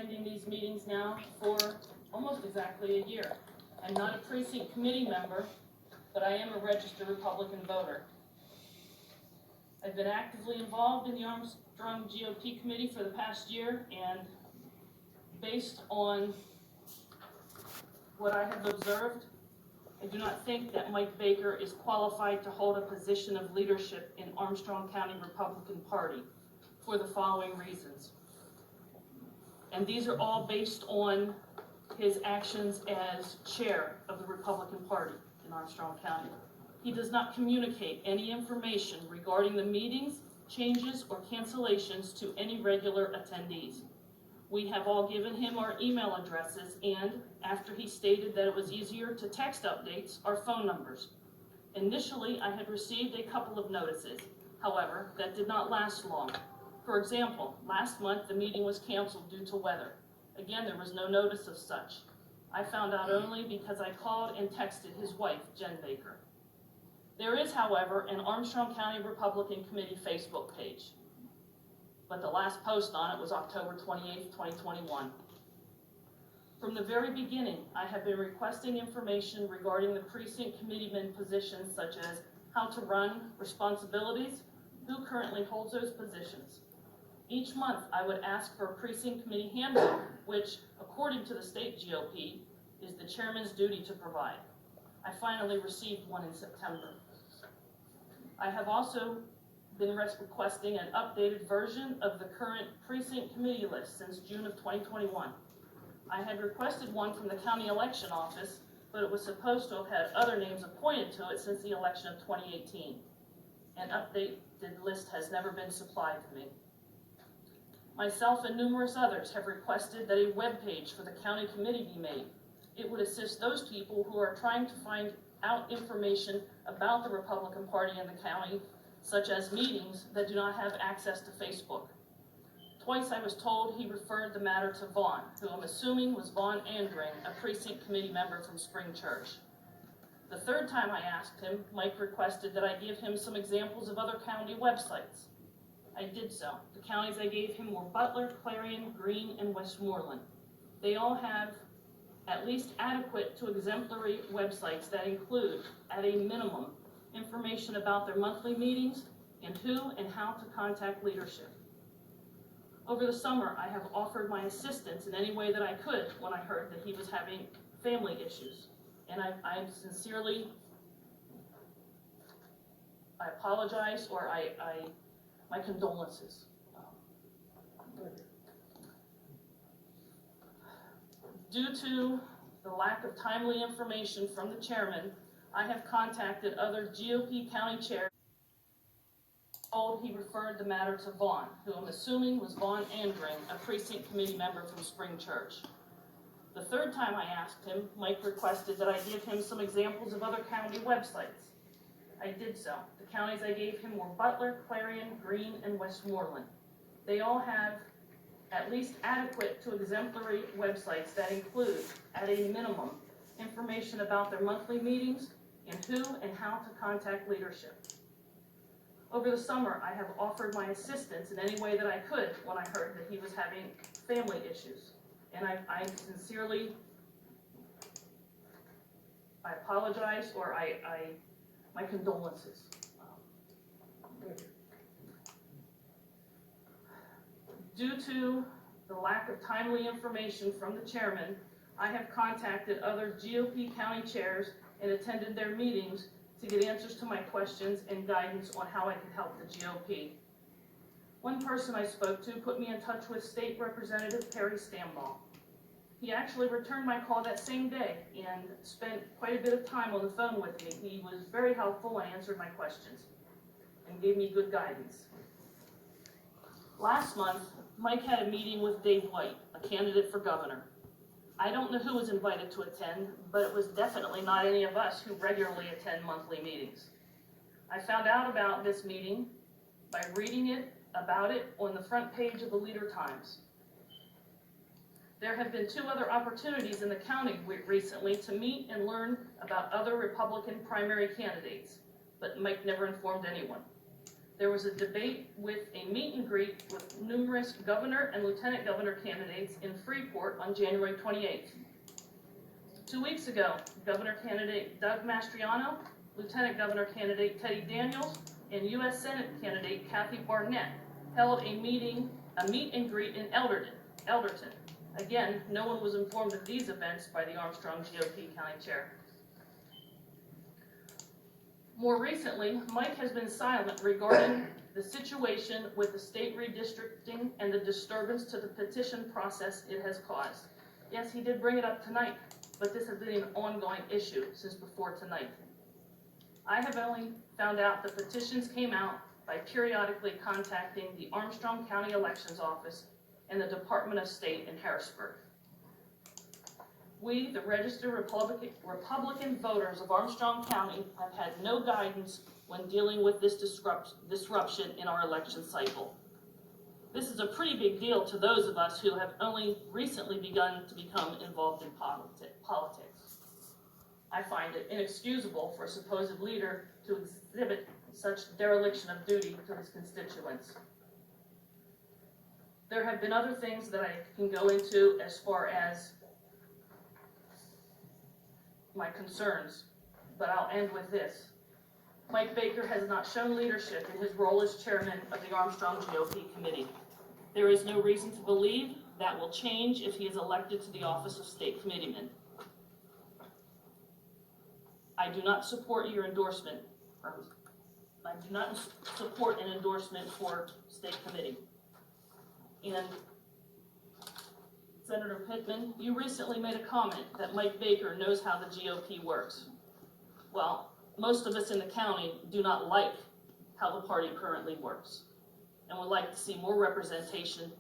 attending these meetings now for almost exactly a year. I'm not a precinct committee member, but I am a registered Republican voter. I've been actively involved in the Armstrong GOP committee for the past year, and based on what I have observed, I do not think that Mike Baker is qualified to hold a position of leadership in Armstrong County Republican Party for the following reasons. And these are all based on his actions as chair of the Republican Party in Armstrong County. He does not communicate any information regarding the meetings, changes, or cancellations to any regular attendees. We have all given him our email addresses, and after he stated that it was easier to text updates, our phone numbers. Initially, I had received a couple of notices. However, that did not last long. For example, last month the meeting was canceled due to weather. Again, there was no notice of such. I found out only because I called and texted his wife, Jen Baker. There is, however, an Armstrong County Republican Committee Facebook page, but the last post on it was October 28, 2021. From the very beginning, I have been requesting information regarding the precinct committeeman positions, such as how to run, responsibilities, who currently holds those positions. Each month, I would ask for a precinct committee handbook, which, according to the state GOP, is the chairman's duty to provide. I finally received one in September. I have also been requesting an updated version of the current precinct committee list since June of 2021. I had requested one from the county election office, but it was supposed to have had other names appointed to it since the election of 2018. An updated list has never been supplied to me. Myself and numerous others have requested that a web page for the county committee be made. It would assist those people who are trying to find out information about the Republican Party in the county, such as meetings, that do not have access to Facebook. Twice I was told he referred the matter to Vaughn, who I'm assuming was Vaughn Andring, a precinct committee member from Spring Church. The third time I asked him, Mike requested that I give him some examples of other county websites. I did so. The counties I gave him were Butler, Clarion, Greene, and Westmoreland. They all have at least adequate to exemplary websites that include, at a minimum, information about their monthly meetings and who and how to contact leadership. Over the summer, I have offered my assistance in any way that I could when I heard that he was having family issues. And I sincerely, I apologize, or my condolences. Due to the lack of timely information from the chairman, I have contacted other GOP county chairs. He referred the matter to Vaughn, who I'm assuming was Vaughn Andring, a precinct committee member from Spring Church. The third time I asked him, Mike requested that I give him some examples of other county websites. I did so. The counties I gave him were Butler, Clarion, Greene, and Westmoreland. They all have at least adequate to exemplary websites that include, at a minimum, information about their monthly meetings and who and how to contact leadership. Over the summer, I have offered my assistance in any way that I could when I heard that he was having family issues. And I sincerely, I apologize, or my condolences. Due to the lack of timely information from the chairman, I have contacted other GOP county chairs and attended their meetings to get answers to my questions and guidance on how I can help the GOP. One person I spoke to put me in touch with State Representative Perry Stambaugh. He actually returned my call that same day and spent quite a bit of time on the phone with me. He was very helpful and answered my questions and gave me good guidance. Last month, Mike had a meeting with Dave White, a candidate for governor. I don't know who was invited to attend, but it was definitely not any of us who regularly attend monthly meetings. I found out about this meeting by reading about it on the front page of the Leader Times. There have been 2 other opportunities in the county recently to meet and learn about other Republican primary candidates, but Mike never informed anyone. there was a debate with a meet and greet with numerous governor and lieutenant governor candidates in Freeport on January 28th. 2 weeks ago, governor candidate Doug Mastriano, lieutenant governor candidate Teddy Daniels, and U.S. Senate candidate Kathy Barnett held a meet and greet in Elderton. Again, no one was informed of these events by the Armstrong GOP County Chair. More recently, Mike has been silent regarding the situation with the state redistricting and the disturbance to the petition process it has caused. Yes, he did bring it up tonight, but this has been an ongoing issue since before tonight. I have only found out the petitions came out by periodically contacting the Armstrong County Elections Office and the Department of State in Harrisburg. We, the registered Republican voters of Armstrong County, have had no guidance when dealing with this disruption in our election cycle. This is a pretty big deal to those of us who have only recently begun to become involved in politics. I find it inexcusable for a supposed leader to exhibit such dereliction of duty to his constituents. There have been other things that I can go into as far as my concerns, but I'll end with this. Mike Baker has not shown leadership in his role as chairman of the Armstrong GOP committee. There is no reason to believe that will change if he is elected to the office of state committeeman. I do not support your endorsement. I do not support an endorsement for state committee. And Senator Pittman, you recently made a comment that Mike Baker knows how the GOP works. Well, most of us in the county do not like how the party currently works, and would like to see more representation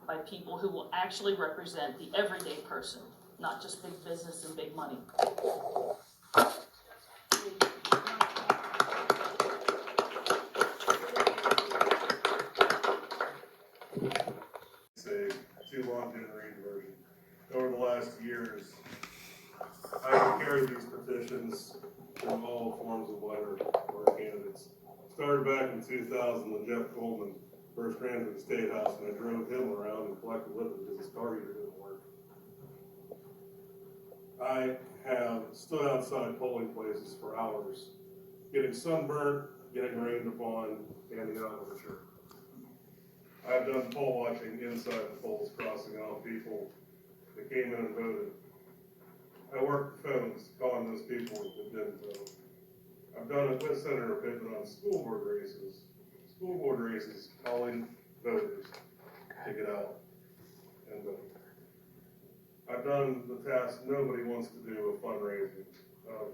by people who will actually represent the everyday person, not just big business and big money. Too long to read version. Over the last years, I've carried these petitions through all forms of letter for our candidates. Started back in 2000 when Jeff Coleman first ran to the State House, and I drove him around and collected with him because his car heater didn't work. I have stood outside polling places for hours, getting sunburned, getting rained upon, handing out literature. I've done poll watching inside the polls, crossing out people that came in and voted. I worked the phones, calling those people that didn't vote. I've done it with Senator Pittman on school board races, calling voters to get out and vote. I've done the task nobody wants to do of fundraising,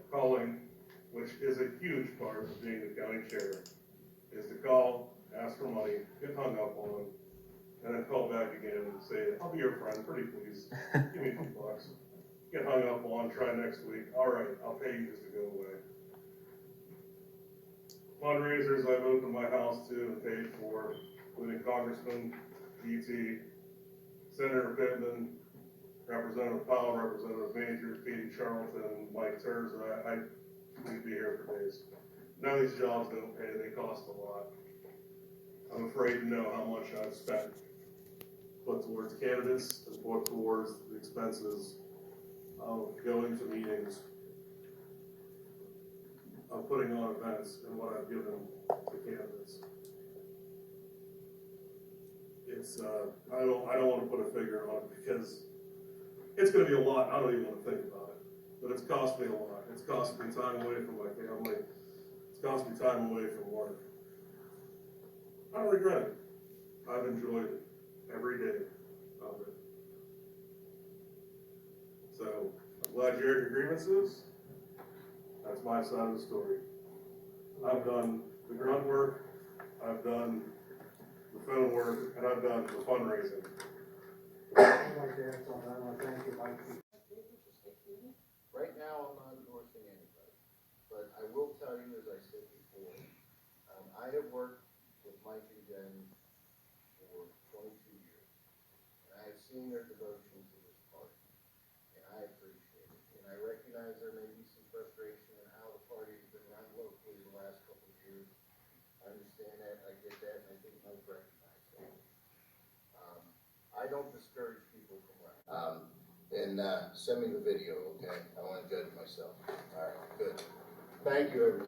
calling, which is a huge part of being the county chair, is to call, ask for money, get hung up on, and then call back again and say, I'll be your friend, pretty please, give me a few bucks. Get hung up on, try next week, all right, I'll pay you just to go away. Fundraisers I've opened my house to and paid for, including Congressman DT, Senator Pittman, Representative Powell, Representative Major, Katie Charlton, Mike Terza. I could be here for days. None of these jobs don't pay, they cost a lot. I'm afraid to know how much I've spent, put towards candidates, and put towards the expenses of going to meetings, of putting on events, and what I've given to candidates. It's, I don't want to put a figure on it because it's going to be a lot. I don't even want to think about it, but it's cost me a lot. It's cost me time away from my family. It's cost me time away from work. I don't regret it. I've enjoyed it every day of it. So I'm glad you aired your grievances. That's my side of the story. I've done the grunt work, I've done the phone work, and I've done the fundraising. I'd like to add something. I want to thank you, Mike. Right now, I'm not endorsing anybody, but I will tell you, as I said before, I have worked with Mike and Jen for 22 years, and I have seen their devotion to this party, and I appreciate it. And I recognize there may be some frustration in how the party has been run locally the last couple of years, I understand that, I get that, and I think Mike recognizes that. I don't discourage people from running. Send me the video, okay? I wanna judge myself. All right, good. Thank you, everyone.